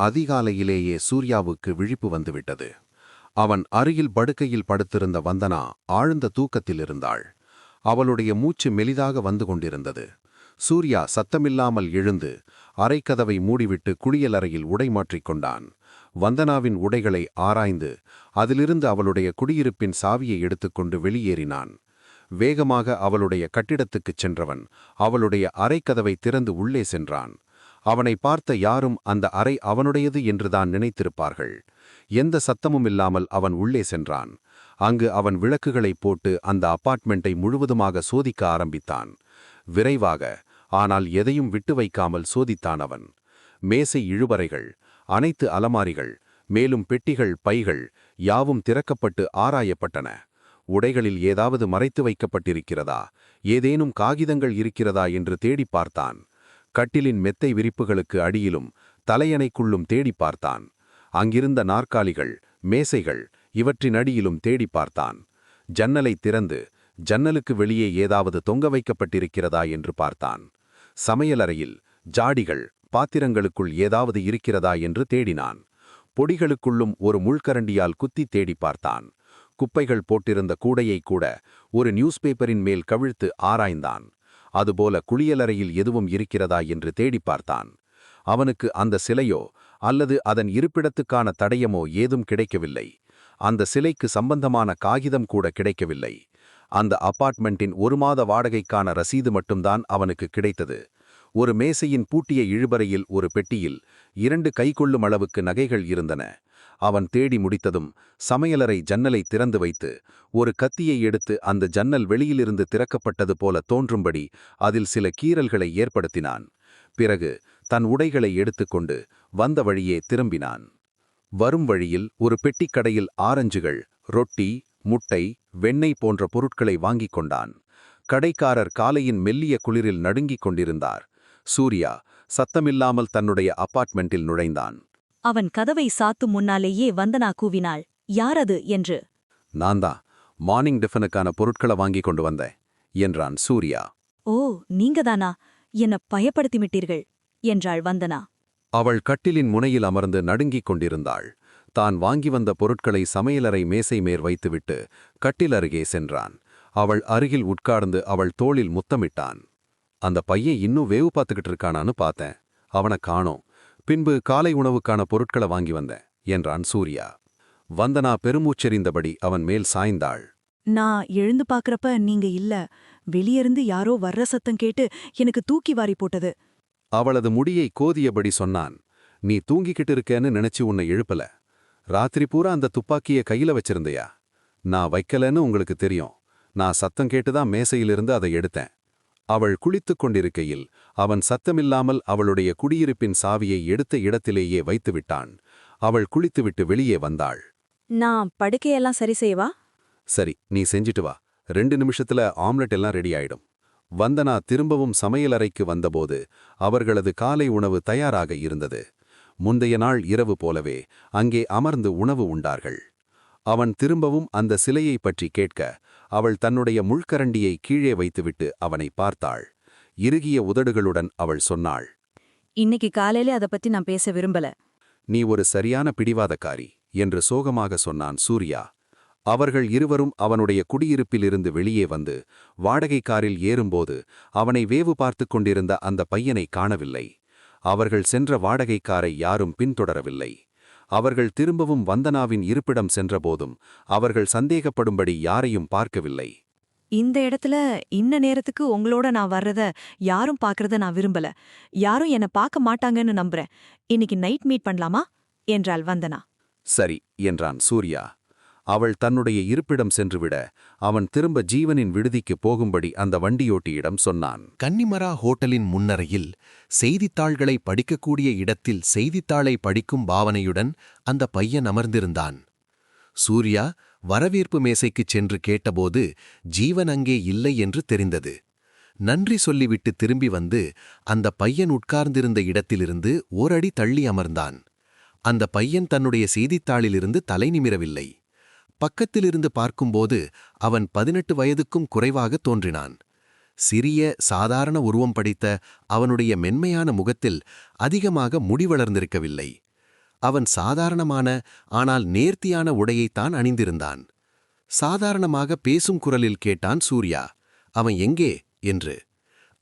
அதிகாலையிலேயே சூர்யாவுக்கு விழிப்பு வந்துவிட்டது. அவன் அருகில் படுக்கையில் படுத்திருந்த வந்தனா ஆழ்ந்த தூக்கத்தில் இருந்தாள். அவளுடைய மூச்சு மெலிதாக வந்து கொண்டிருந்தது. சூர்யா சத்தமில்லாமல் எழுந்து அறைக்கதவை மூடிவிட்டு குளியலறையில் உடை மாற்றிக் கொண்டான். வந்தனாவின் உடைகளை ஆராய்ந்து அதிலிருந்து அவளுடைய குடியிருப்பின் சாவியை எடுத்துக்கொண்டு வெளியேறினான். வேகமாக அவளுடைய கட்டிடத்துக்குச் சென்றவன் அவளுடைய அறைக்கதவை திறந்து உள்ளே சென்றான். அவனை பார்த்த யாரும் அந்த அறை அவனுடையது என்றுதான் நினைத்திருப்பார்கள். எந்த சத்தமும் இல்லாமல் அவன் உள்ளே சென்றான். அங்கு அவன் விளக்குகளை போட்டு அந்த அபார்ட்மெண்ட்டை முழுவதுமாக சோதிக்க ஆரம்பித்தான். விரைவாக, ஆனால் எதையும் விட்டு வைக்காமல் சோதித்தான் அவன். மேசை இழுபறைகள், அனைத்து அலமாரிகள், மேலும் பெட்டிகள், பைகள் யாவும் திறக்கப்பட்டு ஆராயப்பட்டன. உடைகளில் ஏதாவது மறைத்து வைக்கப்பட்டிருக்கிறதா, ஏதேனும் காகிதங்கள் இருக்கிறதா என்று தேடி பார்த்தான். கட்டிலின் மெத்தை விரிப்புகளுக்கு அடியிலும் தலையணைக்குள்ளும் தேடி பார்த்தான். அங்கிருந்த நாற்காலிகள், மேசைகள் இவற்றின் அடியிலும் தேடி பார்த்தான். ஜன்னலை திறந்து ஜன்னலுக்கு வெளியே ஏதாவது தொங்க வைக்கப்பட்டிருக்கிறதா என்று பார்த்தான். சமையலறையில் ஜாடிகள், பாத்திரங்களுக்குள் ஏதாவது இருக்கிறதா என்று தேடினான். பொடிகளுக்குள்ளும் ஒரு முள்கரண்டியால் குத்தி தேடி பார்த்தான். குப்பைகள் போட்டிருந்த கூடையை கூட ஒரு நியூஸ் பேப்பரின் மேல் கவிழ்த்து ஆராய்ந்தான். அதுபோல குளியலறையில் எதுவும் இருக்கிறதா என்று தேடி பார்த்தான். அவனுக்கு அந்த சிலையோ அல்லது அதன் இருப்பிடத்துக்கான தடயமோ ஏதும் கிடைக்கவில்லை. அந்த சிலைக்கு சம்பந்தமான காகிதம் கூட கிடைக்கவில்லை. அந்த அபார்ட்மெண்ட்டின் 1 மாத வாடகைக்கான ரசீது மட்டும்தான் அவனுக்கு கிடைத்தது. ஒரு மேசையின் பூட்டிய இழுபறையில் ஒரு பெட்டியில் 2 கைகொள்ளும் அளவுக்கு நகைகள் இருந்தன. அவன் தேடி முடித்ததும் சமையலறை ஜன்னலை திறந்து வைத்து ஒரு கத்தியை எடுத்து அந்த ஜன்னல் வெளியிலிருந்து திறக்கப்பட்டது போல தோன்றும்படி அதில் சில கீறல்களை ஏற்படுத்தினான். பிறகு தன் உடைகளை எடுத்துக்கொண்டு வந்த வழியே திரும்பினான். வரும் வழியில் ஒரு பெட்டிக்கடையில் ஆரஞ்சுகள், ரொட்டி, முட்டை, வெண்ணெய் போன்ற பொருட்களை வாங்கிக் கொண்டான். கடைக்காரர் காலையின் மெல்லிய குளிரில் நடுங்கிக் கொண்டிருந்தார். சூர்யா சத்தமில்லாமல் தன்னுடைய அபார்ட்மெண்ட்டில் நுழைந்தான். அவன் கதவை சாத்தும் முன்னாலேயே வந்தனா கூவினாள், யாரது என்று. நான்தான் மார்னிங் டிஃபனுக்கான பொருட்களை வாங்கிக் கொண்டு வந்தேன் என்றான் சூர்யா. ஓ, நீங்கதானா? என்ன பயப்படுத்திவிட்டீர்கள் என்றாள் வந்தனா. அவள் கட்டிலின் முனையில் அமர்ந்து நடுங்கிக் கொண்டிருந்தாள். தான் வாங்கி வந்த பொருட்களை சமையலறை மேசை மேற் வைத்துவிட்டு கட்டில் அருகே சென்றான். அவள் அருகில் உட்கார்ந்து அவள் தோளில் முத்தமிட்டான். அந்த பையன் இன்னும் வேவு பார்த்துக்கிட்டு இருக்கானான்னு பார்த்தேன். அவனை காணோம். பின்பு காலை உணவுக்கான பொருட்களை வாங்கி வந்தேன் என்றான் சூர்யா. வந்தனா பெருமூச்செறிந்தபடி அவன் மேல் சாய்ந்தாள். நான் எழுந்து பாக்குறப்ப நீங்க இல்ல. வெளியிருந்து யாரோ வர்ற சத்தம் கேட்டு எனக்கு தூக்கி வாரி போட்டது. அவளது முடியை கோதியபடி சொன்னான். நீ தூங்கிக்கிட்டு இருக்கேன்னு நினைச்சு உன்னை எழுப்பல. ராத்திரி பூரா அந்த துப்பாக்கிய கையில வச்சிருந்தையா? நான் வைக்கலன்னு உங்களுக்கு தெரியும். நான் சத்தம் கேட்டுதான் மேசையிலிருந்து அதை எடுத்தேன். அவள் குளித்துக் கொண்டிருக்கையில் அவன் சத்தமில்லாமல் அவளுடைய குடியிருப்பின் சாவியை எடுத்த இடத்திலேயே வைத்துவிட்டான். அவள் குளித்துவிட்டு வெளியே வந்தாள். நான் படுக்கையெல்லாம் சரி செய்வா? சரி, நீ செஞ்சிட்டு வா. 2 நிமிஷத்துல ஆம்லெட் எல்லாம் ரெடி ஆயிடும். வந்தனா திரும்பவும் சமையலறைக்கு வந்தபோது அவர்களது காலை உணவு தயாராக இருந்தது. முந்தைய நாள் இரவு போலவே அங்கே அமர்ந்து உணவு உண்டார்கள். அவன் திரும்பவும் அந்த சிலையை பற்றி கேட்க அவள் தன்னுடைய முள்கரண்டியை கீழே வைத்துவிட்டு அவனை பார்த்தாள். இறுகிய உதடுகளுடன் அவள் சொன்னாள், இன்னைக்கு காலையில அதை பத்தி நான் பேச விரும்பல. நீ ஒரு சரியான பிடிவாதக்காரி என்று சோகமாக சொன்னான் சூர்யா. அவர்கள் இருவரும் அவனுடைய குடியிருப்பிலிருந்து வெளியே வந்து வாடகை காரில் ஏறும்போது அவனை வேவு பார்த்து கொண்டிருந்த அந்த பையனை காணவில்லை. அவர்கள் சென்ற வாடகை காரை யாரும் பின்தொடரவில்லை. அவர்கள் திரும்பவும் வந்தனாவின் இருப்பிடம் சென்றபோதும் அவர்கள் சந்தேகப்படும்படி யாரையும் பார்க்கவில்லை. இந்த இடத்துல இன்ன நேரத்துக்கு உங்களோட நான் வர்றத யாரும் பார்க்கறத நான் விரும்பல. யாரும் என்ன பார்க்க மாட்டாங்கன்னு நம்புறேன். இன்னைக்கு நைட் மீட் பண்ணலாமா என்றாள் வந்தனா. சரி என்றான் சூர்யா. அவள் தன்னுடைய இருப்பிடம் சென்றுவிட அவன் திரும்ப ஜீவனின் விடுதிக்கு போகும்படி அந்த வண்டியோட்டியிடம் சொன்னான். கன்னிமரா ஹோட்டலின் முன்னரையில் செய்தித்தாள்களை படிக்கக்கூடிய இடத்தில் செய்தித்தாளை படிக்கும் பாவனையுடன் அந்த பையன் அமர்ந்திருந்தான். சூர்யா வரவேற்பு மேசைக்குச் சென்று கேட்டபோது ஜீவன் அங்கே இல்லை என்று தெரிந்தது. நன்றி சொல்லிவிட்டு திரும்பி வந்து அந்த பையன் உட்கார்ந்திருந்த இடத்திலிருந்து ஓரடி தள்ளி அமர்ந்தான். அந்த பையன் தன்னுடைய செய்தித்தாளிலிருந்து தலை நிமிரவில்லை. பக்கத்திலிருந்து பார்க்கும்போது அவன் 18 வயதுக்கும் குறைவாக தோன்றினான். சிறிய சாதாரண உருவம் படைத்த அவனுடைய மென்மையான முகத்தில் அதிகமாக முடி வளர்ந்திருக்கவில்லை. அவன் சாதாரணமான ஆனால் நேர்த்தியான உடையைத்தான் அணிந்திருந்தான். சாதாரணமாக பேசும் குரலில் கேட்டான் சூர்யா, அவன் எங்கே என்று.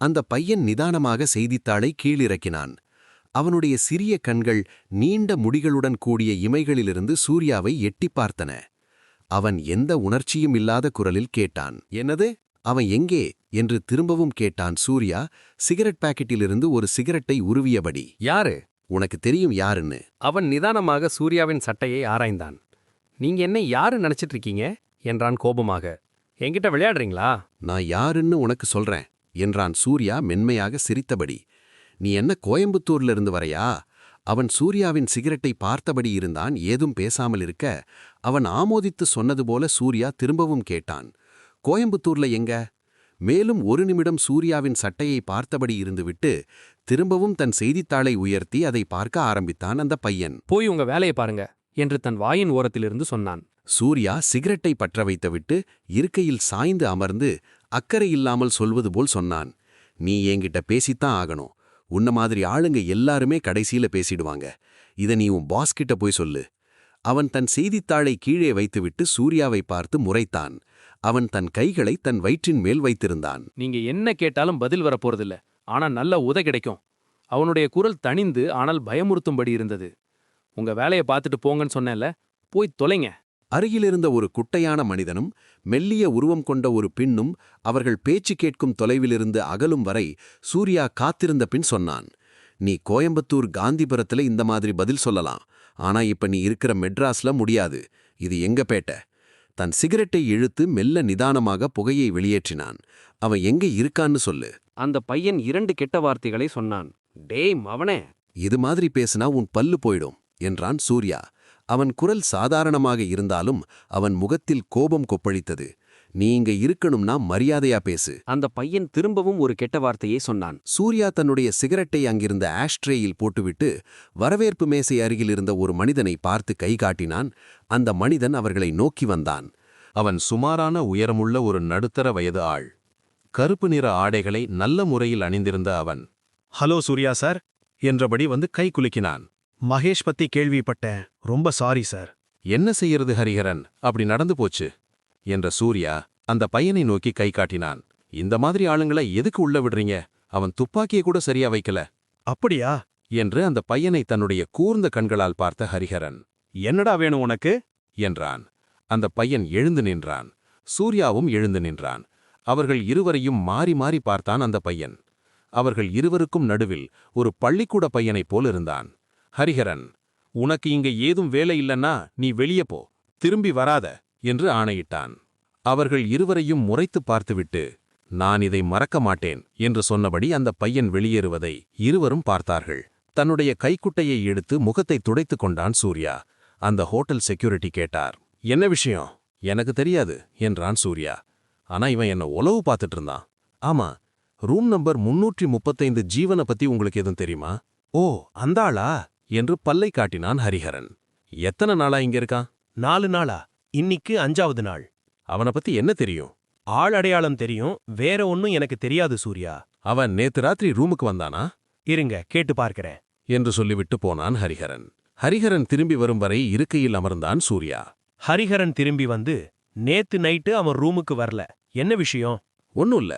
அந்த பையன் நிதானமாக செய்தித்தாளை கீழிறக்கினான். அவனுடைய சிறிய கண்கள் நீண்ட முடிகளுடன் கூடிய இமைகளிலிருந்து சூர்யாவை எட்டிப் பார்த்தன. அவன் எந்த உணர்ச்சியும் இல்லாத குரலில் கேட்டான், என்னது, அவன் எங்கே என்று திரும்பவும் கேட்டான் சூர்யா, சிகரெட் பாக்கெட்டிலிருந்து ஒரு சிகரெட்டை உருவியபடி. யாரு? உனக்கு தெரியும் யாருன்னு. அவன் நிதானமாக சூர்யாவின் சட்டையை ஆராய்ந்தான். நீங்க என்ன யாரு நினைச்சிட்டு இருக்கீங்க என்றான் கோபமாக. என்கிட்ட விளையாடுறீங்களா? நான் யாருன்னு உனக்கு சொல்றேன் என்றான் சூர்யா மென்மையாக சிரித்தபடி. நீ என்ன கோயம்புத்தூர்ல இருந்து வரையா? அவன் சூர்யாவின் சிகரெட்டை பார்த்தபடி இருந்தான். ஏதும் பேசாமல் இருக்க அவன் ஆமோதித்து சொன்னது போல சூர்யா திரும்பவும் கேட்டான், கோயம்புத்தூர்ல எங்க? மேலும் ஒரு நிமிடம் சூர்யாவின் சட்டையை பார்த்தபடி இருந்துவிட்டு திரும்பவும் தன் செய்தித்தாளை உயர்த்தி அதை பார்க்க ஆரம்பித்தான் அந்த பையன். போய் உங்க வேலையை பாருங்க என்று தன் வாயின் ஓரத்திலிருந்து சொன்னான். சூர்யா சிகரெட்டை பற்ற வைத்துவிட்டு இருக்கையில் சாய்ந்து அமர்ந்து அக்கறை இல்லாமல் சொல்வது போல் சொன்னான், நீ என்கிட்ட பேசித்தான் ஆகணும். உன்ன மாதிரி ஆளுங்க எல்லாருமே கடைசியில பேசிடுவாங்க. இத நீ உன் பாஸ் கிட்ட போய் சொல்லு. அவன் தன் செய்தித்தாளை கீழே வைத்துவிட்டு சூர்யாவை பார்த்து முறைத்தான். அவன் தன் கைகளை தன் வயிற்றின் மேல் வைத்திருந்தான். நீங்க என்ன கேட்டாலும் பதில் வரப்போறதில்ல, ஆனா நல்ல உத கிடைக்கும். அவனுடைய குரல் தணிந்து ஆனால் பயமுறுத்தும்படி இருந்தது. உங்க வேலையை பார்த்துட்டு போங்கன்னு சொன்னேன்ல, போய் தொலைங்க. அருகிலிருந்த ஒரு குட்டையான மனிதனும் மெல்லிய உருவம் கொண்ட ஒரு பெண்ணும் அவர்கள் பேச்சு கேட்கும் தொலைவிலிருந்து அகலும் வரை சூர்யா காத்திருந்த பின் சொன்னான், நீ கோயம்புத்தூர் காந்திபுரத்துல இந்த மாதிரி பதில் சொல்லலாம். ஆனா இப்ப நீ இருக்கிற மெட்ராஸ்ல முடியாது. இது எங்க பேட்டை. தன் சிகரெட்டை இழுத்து மெல்ல நிதானமாக புகையை வெளியேற்றினான். அவன் எங்க இருக்கான்னு சொல்லு. அந்த பையன் 2 கெட்ட வார்த்தைகளை சொன்னான். டேய் அவனே, இது மாதிரி பேசினா உன் பல்லு போயிடும் என்றான் சூர்யா. அவன் குரல் சாதாரணமாக இருந்தாலும் அவன் முகத்தில் கோபம் கொப்பளித்தது. நீ இங்க இருக்கணும்னா மரியாதையா பேசு. அந்த பையன் திரும்பவும் ஒரு கெட்ட வார்த்தையை சொன்னான். சூர்யா தன்னுடைய சிகரெட்டை அங்கிருந்த ஆஷ்ட்ரேயில் போட்டுவிட்டு வரவேற்பு மேசை அருகில் இருந்த ஒரு மனிதனை பார்த்து கை காட்டினான். அந்த மனிதன் அவர்களை நோக்கி வந்தான். அவன் சுமாரான உயரமுள்ள ஒரு நடுத்தர வயது ஆள். கருப்பு நிற ஆடைகளை நல்ல முறையில் அணிந்திருந்த அவன், ஹலோ சூர்யா சார் என்றபடி வந்து கை குலுக்கினான். மகேஷ் பத்தி கேள்விப்பட்டேன், ரொம்ப சாரி சார். என்ன செய்யறது ஹரிஹரன், அப்படி நடந்து போச்சு என்ற சூர்யா அந்த பையனை நோக்கி கை காட்டினான். இந்த மாதிரி ஆளுங்களை எதுக்கு உள்ள விடுறீங்க? அவன் துப்பாக்கியை கூட சரியா வைக்கல. அப்படியா என்று அந்த பையனை தன்னுடைய கூர்ந்த கண்களால் பார்த்த ஹரிஹரன், என்னடா வேணும் உனக்கு என்றான். அந்த பையன் எழுந்து நின்றான். சூர்யாவும் எழுந்து நின்றான். அவர்கள் இருவரையும் மாறி மாறி பார்த்தான் அந்த பையன். அவர்கள் இருவருக்கும் நடுவில் ஒரு பள்ளிக்கூட பையனைப் போலிருந்தான். ஹரிஹரன், உனக்கு இங்க ஏதும் வேலை இல்லன்னா நீ வெளியே போ, திரும்பி வராத என்று ஆணையிட்டான். அவர்கள் இருவரையும் முறைத்து பார்த்துவிட்டு, நான் இதை மறக்க மாட்டேன் என்று சொன்னபடி அந்த பையன் வெளியேறுவதை இருவரும் பார்த்தார்கள். தன்னுடைய கைக்குட்டையை எடுத்து முகத்தை துடைத்துக் கொண்டான் சூர்யா. அந்த ஹோட்டல் செக்யூரிட்டி கேட்டார், என்ன விஷயம்? எனக்கு தெரியாது என்றான் சூர்யா. ஆனா இவன் என்ன உளவு பார்த்துட்டு இருந்தான். ஆமா, ரூம் நம்பர் 335 ஜீவனை பத்தி உங்களுக்கு எதுவும் தெரியுமா? ஓ அந்தாளா என்று பல்லை காட்டினான் ஹரிஹரன். எத்தனை நாளா இங்க இருக்கான்? 4 நாளா, இன்னிக்கு 5வது நாள். அவனை பத்தி என்ன தெரியும்? ஆள் அடையாளம் தெரியும், வேற ஒன்னும் எனக்கு தெரியாது சூர்யா. அவன் நேத்து ராத்திரி ரூமுக்கு வந்தானா? இருங்க கேட்டு பார்க்கிறேன் என்று சொல்லிவிட்டு போனான் ஹரிஹரன். ஹரிஹரன் திரும்பி வரும் வரை இருக்கையில் அமர்ந்தான் சூர்யா. ஹரிஹரன் திரும்பி வந்து, நேத்து நைட்டு அவன் ரூமுக்கு வரல, என்ன விஷயம்? ஒன்னும் இல்ல.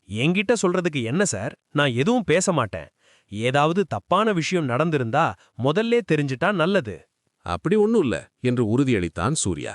என்கிட்ட சொல்றதுக்கு என்ன சார், நான் எதுவும் பேச மாட்டேன். ஏதாவது தப்பான விஷயம் நடந்திருந்தா முதல்லே தெரிஞ்சிட்டா நல்லது. அப்படி ஒன்னும் இல்ல என்று உறுதியளித்தான் சூர்யா.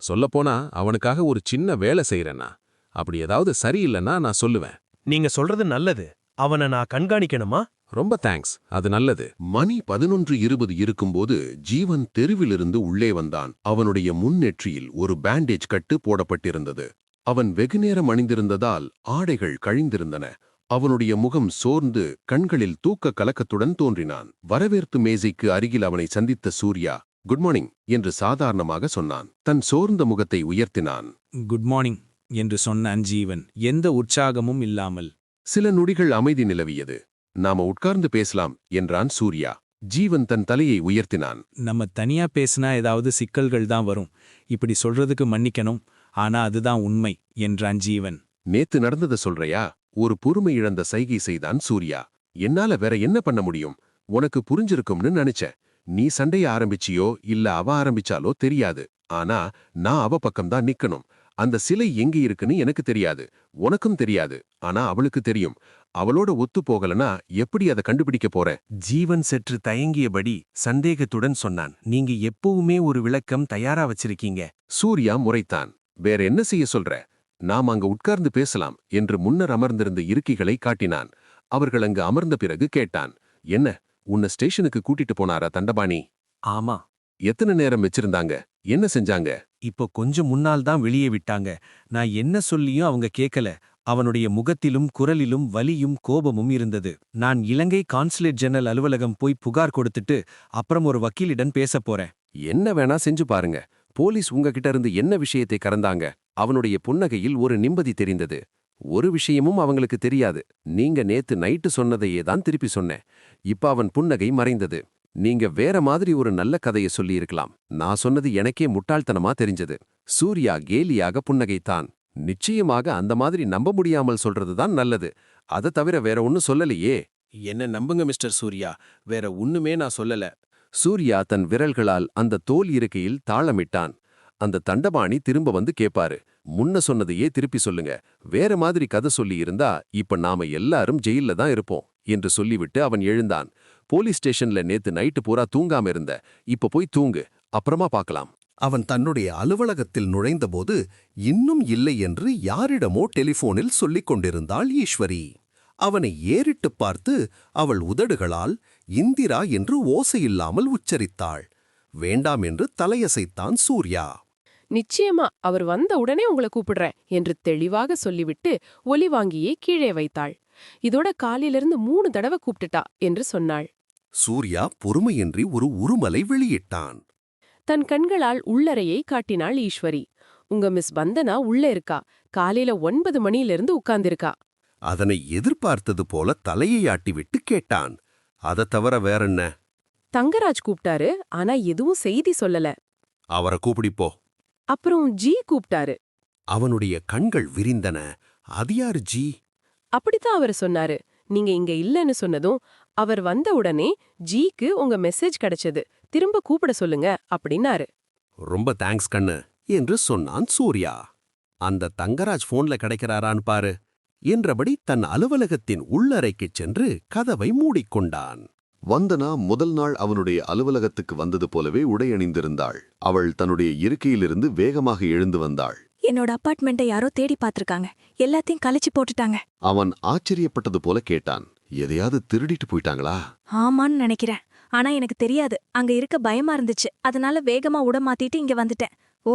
சொல்லப்போனா அவனுக்காக ஒரு சின்ன வேலை செய்யறேன்னா, அப்படி ஏதாவது சரியில்லைன்னா நான் சொல்லுவேன். நீங்க சொல்றது நல்லது. அவனை நான் கண்காணிக்கணுமா? ரொம்ப தேங்க்ஸ், அது நல்லது. மணி 11:20 இருக்கும்போது ஜீவன் தெருவிலிருந்து உள்ளே வந்தான். அவனுடைய முன்னெற்றியில் ஒரு பேண்டேஜ் கட்டு போடப்பட்டிருந்தது. அவன் வெகுநேரம் அணிந்திருந்ததால் ஆடைகள் கழிந்திருந்தன. அவனுடைய முகம் சோர்ந்து கண்களில் தூக்க கலக்கத்துடன் தோன்றினான். வரவேற்பு மேசைக்கு அருகில் அவனை சந்தித்த சூர்யா, குட் மார்னிங் என்று சாதாரணமாக சொன்னான். தன் சோர்ந்த முகத்தை உயர்த்தினான். குட் மார்னிங் என்று சொன்னான் ஜீவன், எந்த உற்சாகமும் இல்லாமல். சில நொடிகள் அமைதி நிலவியது. நாம உட்கார்ந்து பேசலாம் என்றான் சூர்யா. ஜீவன் தன் தலையை உயர்த்தினான். நம்ம தனியா பேசினா ஏதாவது சிக்கல்கள் தான் வரும். இப்படி சொல்றதுக்கு மன்னிக்கணும், ஆனா அதுதான் உண்மை என்றான் ஜீவன். நேத்து நடந்ததை சொல்றையா? ஒரு பொறுமை இழந்த சைகை செய்தான் சூர்யா. என்னால வேற என்ன பண்ண முடியும்? உனக்கு புரிஞ்சிருக்கும்னு நினைச்சேன். நீ சண்டைய ஆரம்பிச்சியோ இல்ல அவ ஆரம்பிச்சாலோ தெரியாது. ஆனா நான் அவ பக்கம்தான் நிக்கணும். அந்த சிலை எங்க இருக்குன்னு எனக்கு தெரியாது, உனக்கும் தெரியாது. ஆனா அவளுக்கு தெரியும். அவளோட ஒத்து போகலனா எப்படி அதை கண்டுபிடிக்க போற? ஜீவன் சற்று தயங்கியபடி சந்தேகத்துடன் சொன்னான். நீங்க எப்பவுமே ஒரு விளக்கம் தயாரா வச்சிருக்கீங்க. சூர்யா முறைத்தான். வேற என்ன செய்ய சொல்ற? நாம் அங்க உட்கார்ந்து பேசலாம் என்று முன்னர் அமர்ந்திருந்த இருக்கைகளை காட்டினான். அவர்கள் அங்கு அமர்ந்த பிறகு கேட்டான். என்ன, உன்னை ஸ்டேஷனுக்கு கூட்டிட்டு போனாரா தண்டபாணி? ஆமா, எத்தனை நேரம் வச்சிருந்தாங்க? என்ன செஞ்சாங்க? இப்போ கொஞ்சம் முன்னால் தான் வெளியே விட்டாங்க. நான் என்ன சொல்லியும் அவங்க கேட்கல. அவனுடைய முகத்திலும் குரலிலும் வலியும் கோபமும் இருந்தது. நான் இலங்கை கான்சுலேட் ஜெனரல் அலுவலகம் போய் புகார் கொடுத்துட்டு அப்புறம் ஒரு வக்கீலிடம் பேசப் போறேன். என்ன வேணா செஞ்சு பாருங்க. போலீஸ் உங்ககிட்ட இருந்து என்ன விஷயத்தை கறந்தாங்க? அவனுடைய புன்னகையில் ஒரு நிம்மதி தெரிந்தது. ஒரு விஷயமும் அவங்களுக்கு தெரியாது. நீங்க நேத்து நைட்டு சொன்னதையே தான் திருப்பி சொன்னேன். இப்ப அவன் புன்னகை மறைந்தது. நீங்க வேற மாதிரி ஒரு நல்ல கதையை சொல்லியிருக்கலாம். நான் சொன்னது எனக்கே முட்டாள்தனமா தெரிஞ்சது. சூர்யா கேலியாக புன்னகைத்தான். நிச்சயமாக அந்த மாதிரி நம்ப முடியாமல் சொல்றதுதான் நல்லது. அதை தவிர வேற ஒன்னும் சொல்லலையே. என்ன நம்புங்க மிஸ்டர் சூர்யா, வேற ஒண்ணுமே நான் சொல்லல. சூர்யா தன் விரல்களால் அந்த தோல் இருக்கையில் தாளமிட்டான். அந்த தண்டபாணி திரும்ப வந்து கேப்பாரு. முன்ன சொன்னதையே திருப்பி சொல்லுங்க. வேற மாதிரி கதை சொல்லி இருந்தா இப்ப நாம எல்லாரும் ஜெயில்ல தான் இருப்போம் என்று சொல்லிவிட்டு அவன் எழுந்தான். போலீஸ் ஸ்டேஷன்ல நேத்து நைட்டு பூரா தூங்காம இருந்த. இப்ப போய் தூங்கு, அப்புறமா பார்க்கலாம். அவன் தன்னுடைய அலுவலகத்தில் நுழைந்தபோது இன்னும் இல்லை என்று யாரிடமோ டெலிபோனில் சொல்லிக் கொண்டிருந்தாள் ஈஸ்வரி. அவனை ஏறிட்டுப் பார்த்து அவள் உதடுகளால் இந்திரா என்று ஓசையில்லாமல் உச்சரித்தாள். வேண்டாம் என்று தலையசைத்தான் சூர்யா. நிச்சயமா அவர் வந்த உடனே உங்களை கூப்பிடுறேன் என்று தெளிவாக சொல்லிவிட்டு ஒலி வாங்கியே கீழே வைத்தாள். இதோட காலையிலிருந்து 3 தடவை கூப்பிட்டுட்டா என்று சொன்னாள். சூர்யா பொறுமையின்றி ஒரு உருமலை வெளியிட்டான். தன் கண்களால் உள்ளறையை காட்டினாள் ஈஸ்வரி. உங்க மிஸ் வந்தனா உள்ள இருக்கா. காலையில 9 மணியிலிருந்து உட்கார்ந்திருக்கா. அதனை எதிர்பார்த்தது போல தலையை ஆட்டிவிட்டு கேட்டான். அதை தவிர வேறென்ன? தங்கராஜ் கூப்பிட்டாரு, ஆனா எதுவும் செய்தி சொல்லல. அவரை கூப்பிடிப்போ. அப்புறம் ஜி கூப்பிட்டாரு. அவனுடைய கண்கள் விரிந்தன. அது யாரு ஜி? அப்படித்தான் அவர் சொன்னாரு. நீங்க இங்க இல்லன்னு சொன்னதும் அவர் வந்த உடனே ஜிக்கு உங்க மெசேஜ் கிடைச்சது, திரும்ப கூப்பிட சொல்லுங்க அப்படின்னாரு. ரொம்ப தேங்க்ஸ் கண்ணு என்று சொன்னான் சூர்யா. அந்த தங்கராஜ் போன்ல கிடைக்கிறாரான்னு பாரு என்றபடி தன் அலுவலகத்தின் உள்ளறைக்குச் சென்று கதவை மூடிக்கொண்டான். வந்தனா முதல் நாள் அவனுடைய அலுவலகத்துக்கு வந்தது போலவே உடையணிந்திருந்தாள். அவள் தன்னுடைய இருக்கையிலிருந்து வேகமாக எழுந்து வந்தாள். என்னோட அபார்ட்மெண்ட்டை யாரோ தேடி பார்த்திருக்காங்க. எல்லாத்தையும் கழிச்சு போட்டுட்டாங்க. அவன் ஆச்சரியப்பட்டது போல கேட்டான். எதையாவது திருடிட்டு போயிட்டாங்களா? ஆமான்னு நினைக்கிறேன். ஆனா எனக்கு தெரியாது. அங்க இருக்க பயமா இருந்துச்சு. அதனால வேகமா உடமாத்திட்டு இங்க வந்துட்டேன். ஓ,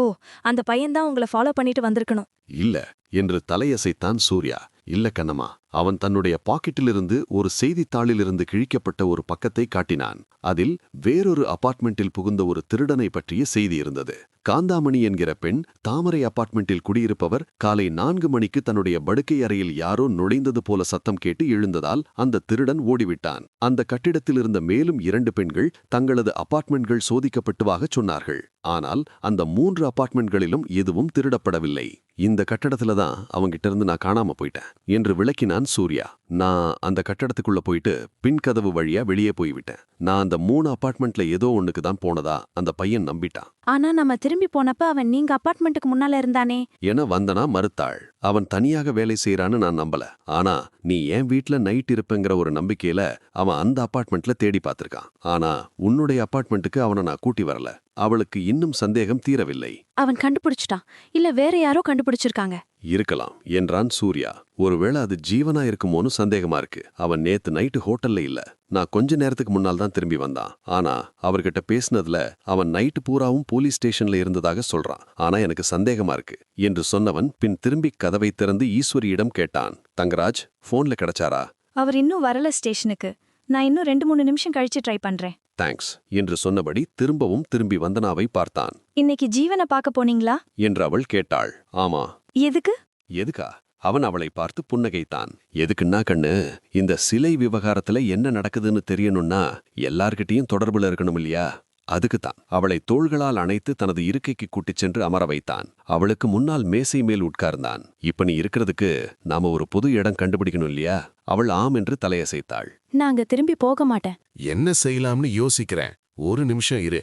அந்த பையன்தான் உங்களை ஃபாலோ பண்ணிட்டு வந்திருக்கணும். இல்ல என்று தலையசைத்தான் சூர்யா. இல்ல கண்ணம்மா. அவன் தன்னுடைய பாக்கெட்டிலிருந்து ஒரு செய்தித்தாளிலிருந்து கிழிக்கப்பட்ட ஒரு பக்கத்தை காட்டினான். அதில் வேறொரு அபார்ட்மெண்டில் புகுந்த ஒரு திருடனை பற்றிய செய்தி இருந்தது. காந்தாமணி என்கிற பெண் தாமரை அபார்ட்மெண்டில் குடியிருப்பவர் காலை 4 மணிக்கு தன்னுடைய படுக்கை அறையில் யாரோ நுழைந்தது போல சத்தம் கேட்டு எழுந்ததால் அந்த திருடன் ஓடிவிட்டான். அந்த கட்டிடத்தில் இருந்த மேலும் 2 பெண்கள் தங்களது அபார்ட்மெண்ட்கள் சோதிக்கப்பட்டுவாகச் சொன்னார்கள். ஆனால் அந்த 3 அபார்ட்மெண்ட்களிலும் எதுவும் திருடப்படவில்லை. இந்த கட்டடத்துல தான் அவங்கிட்ட இருந்து நான் காணாம போயிட்டேன் என்று விளக்கினான் சூர்யா. நான் அந்த கட்டடத்துக்குள்ள போயிட்டு பின்கதவு வழியா வெளியே போய்விட்டேன். நான் அந்த 3 அபார்ட்மெண்ட்ல ஏதோ ஒண்ணுக்கு தான் போனதா அந்த பையன் நம்பிட்டான். ஆனா நம்ம திரும்பி போனப்ப அவன் நீங்க அபார்ட்மெண்ட்டுக்கு முன்னால இருந்தானே என வந்தனா மறுத்தாள். அவன் தனியாக வேலை செய்யறான்னு நான் நம்பல. ஆனா நீ என் வீட்ல நைட் இருப்பேங்கிற ஒரு நம்பிக்கையில அவன் அந்த அபார்ட்மெண்ட்ல தேடி பார்த்திருக்கான். ஆனா உன்னுடைய அபார்ட்மெண்ட்டுக்கு அவனை நான் கூட்டி வரல. அவளுக்கு இன்னும் சந்தேகம் தீரவில்லை. அவன் கண்டுபிடிச்சிட்டான், இல்ல வேற யாரோ கண்டுபிடிச்சிருக்காங்க. இருக்கலாம் என்றான் சூர்யா. ஒருவேளை அது ஜீவனா இருக்குமோன்னு சந்தேகமா இருக்கு. அவன் நேத்து நைட்டு ஹோட்டல்ல இல்ல. நான் கொஞ்ச நேரத்துக்கு முன்னால் தான் திரும்பி வந்தான். ஆனா அவர்கிட்ட பேசினதுல அவன் நைட்டு பூராவும் போலீஸ் ஸ்டேஷன்ல இருந்ததாக சொல்றான். ஆனா எனக்கு சந்தேகமா இருக்கு என்று சொன்னவன் பின் திரும்பி கதவை திறந்து ஈஸ்வரியிடம் கேட்டான். தங்கராஜ் போன்ல கிடைச்சாரா? அவர் இன்னும் வரல ஸ்டேஷனுக்கு. நான் இன்னும் 2-3 நிமிஷம் கழிச்சு ட்ரை பண்றேன். தேங்க்ஸ் என்று சொன்னபடி திரும்பவும் திரும்பி வந்தனாவை பார்த்தான். இன்னைக்கு ஜீவனை பார்க்க போனீங்களா என்று அவள் கேட்டாள். ஆமா. எதுக்கு? எதுக்கா? அவன் அவளை பார்த்து புன்னகைத்தான். எதுக்குன்னா கண்ணு, இந்த சிலை விவகாரத்துல என்ன நடக்குதுன்னு தெரியணும்னா எல்லார்கிட்டயும் தொடர்புல இருக்கணும் இல்லையா? அதுக்குத்தான் அவளை தோள்களால் அணைத்து தனது இருக்கைக்கு கூட்டிச் சென்று அமர வைத்தான். அவளுக்கு முன்னால் மேசை மேல் உட்கார்ந்தான். இப்ப நீ இருக்கிறதுக்கு நாம ஒரு புது இடம் கண்டுபிடிக்கணும் இல்லையா? அவள் ஆம் என்று தலையசைத்தாள். நான் அங்க திரும்பி போக மாட்டேன். என்ன செய்யலாம்னு யோசிக்கிறேன். ஒரு நிமிஷம் இரு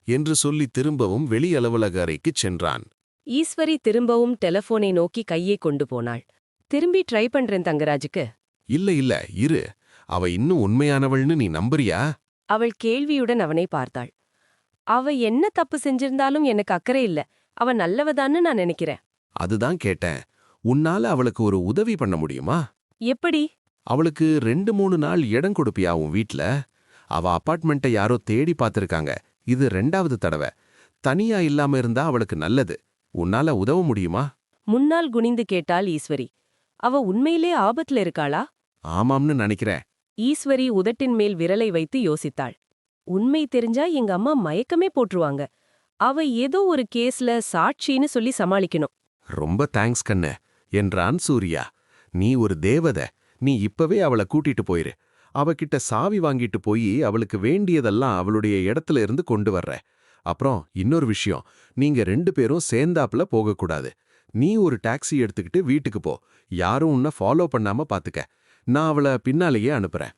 என்று சொல்லி திரும்பவும் வெளி அலுவலக அறைக்குச் சென்றான். ஈஸ்வரி திரும்பவும் டெலபோனை நோக்கி கையை கொண்டு போனாள். திரும்பி ட்ரை பண்றேன் தங்கராஜுக்கு. இல்ல இரு, அவ இன்னும் உண்மையானவள்னு நீ நம்புறியா? அவள் கேள்வியுடன் அவனை பார்த்தாள். அவ என்ன தப்பு செஞ்சிருந்தாலும் எனக்கு அக்கறை இல்ல. அவ நல்லவதான்னு நான் நினைக்கிறேன். அதுதான் கேட்டேன். உன்னால அவளுக்கு ஒரு உதவி பண்ண முடியுமா? எப்படி? அவளுக்கு 2-3 நாள் இடம் கொடுப்பியா உன் வீட்ல? அவ அபார்ட்மெண்ட்டை யாரோ தேடி பார்த்திருக்காங்க. இது 2வது தடவை. தனியா இல்லாம இருந்தா அவளுக்கு நல்லது. உன்னால உதவ முடியுமா? முன்னால் குனிந்து கேட்டாள் ஈஸ்வரி. அவ உண்மையிலே ஆபத்துல இருக்காளா? ஆமாம்னு நினைக்கிறேன். ஈஸ்வரி உதட்டின் மேல் விரலை வைத்து யோசித்தாள். உண்மை தெரிஞ்சா எங்க அம்மா மயக்கமே போட்டுருவாங்க. அவ ஏதோ ஒரு கேஸ்ல சாட்சின்னு சொல்லி சமாளிக்கணும். ரொம்ப தேங்க்ஸ் கண்ணு என்றான் சூர்யா. நீ ஒரு தேவதை. நீ இப்பவே அவளை கூட்டிட்டு போயிரு. அவகிட்ட சாவி வாங்கிட்டு போய் அவளுக்கு வேண்டியதெல்லாம் அவளுடைய இடத்துல இருந்து கொண்டு வர்ற. அப்புறம் இன்னொரு விஷயம், நீங்க 2 பேரும் சேர்ந்தாப்புல போகக்கூடாது. நீ ஒரு டாக்ஸி எடுத்துக்கிட்டு வீட்டுக்கு போ. யாரும் உன்னை ஃபாலோ பண்ணாம பாத்துக்க. நான் அவளை பின்னாலேயே அனுப்புறேன்.